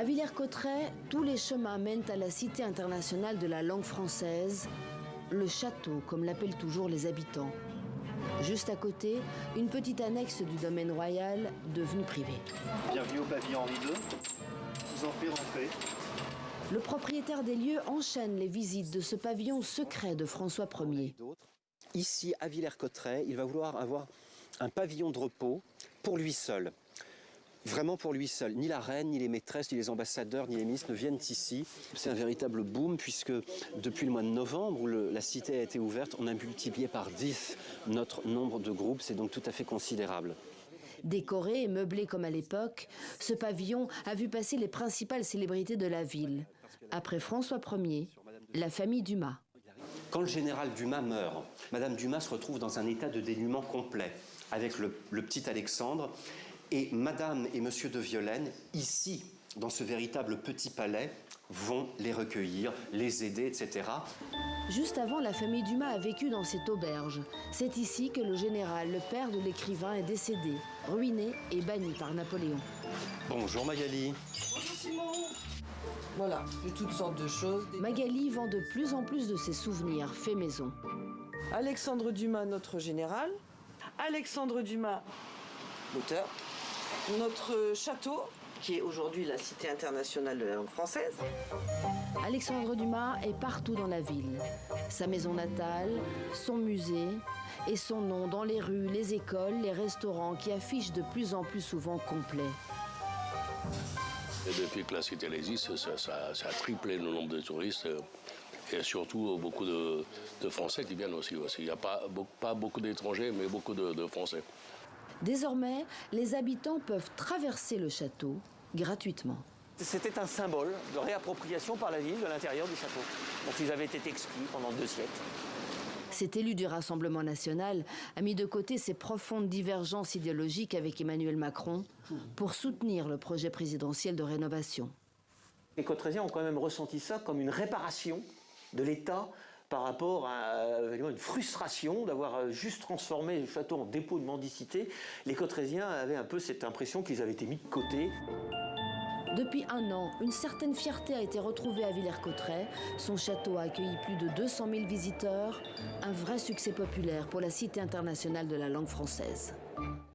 À Villers-Cotterêts, tous les chemins mènent à la Cité internationale de la langue française, le château, comme l'appellent toujours les habitants. Juste à côté, une petite annexe du domaine royal, devenue privée. Bienvenue au pavillon Henri II. Vous en prie, rentrez. Le propriétaire des lieux enchaîne les visites de ce pavillon secret de François Ier. Ici, à Villers-Cotterêts, il va vouloir avoir un pavillon de repos pour lui seul. Vraiment pour lui seul. Ni la reine, ni les maîtresses, ni les ambassadeurs, ni les ministres ne viennent ici. C'est un véritable boom puisque depuis le mois de novembre où la cité a été ouverte, on a multiplié par 10 notre nombre de groupes. C'est donc tout à fait considérable. Décoré et meublé comme à l'époque, ce pavillon a vu passer les principales célébrités de la ville. Après François Ier, la famille Dumas. Quand le général Dumas meurt, Madame Dumas se retrouve dans un état de dénuement complet avec le petit Alexandre. Et Madame et Monsieur de Violaine, ici, dans ce véritable petit palais, vont les recueillir, les aider, etc. Juste avant, la famille Dumas a vécu dans cette auberge. C'est ici que le général, le père de l'écrivain, est décédé, ruiné et banni par Napoléon. Bonjour Magali. Bonjour Simon. Voilà, j'ai toutes sortes de choses. Magali vend de plus en plus de ses souvenirs faits maison. Alexandre Dumas, notre général. Alexandre Dumas, l'auteur. Notre château, qui est aujourd'hui la Cité internationale de la langue française. Alexandre Dumas est partout dans la ville. Sa maison natale, son musée et son nom dans les rues, les écoles, les restaurants qui affichent de plus en plus souvent complet. Et depuis que la cité existe, ça a triplé le nombre de touristes et surtout beaucoup de Français qui viennent aussi. Il n'y a pas beaucoup d'étrangers, mais beaucoup de Français. Désormais, les habitants peuvent traverser le château gratuitement. C'était un symbole de réappropriation par la ville de l'intérieur du château. Donc ils avaient été exclus pendant 2 siècles. Cet élu du Rassemblement national a mis de côté ses profondes divergences idéologiques avec Emmanuel Macron pour soutenir le projet présidentiel de rénovation. Les Cotterésiens ont quand même ressenti ça comme une réparation de l'État par rapport à une frustration d'avoir juste transformé le château en dépôt de mendicité. Les Cotterésiens avaient un peu cette impression qu'ils avaient été mis de côté. Depuis 1 an, une certaine fierté a été retrouvée à Villers-Cotterêts. Son château a accueilli plus de 200 000 visiteurs, un vrai succès populaire pour la Cité internationale de la langue française.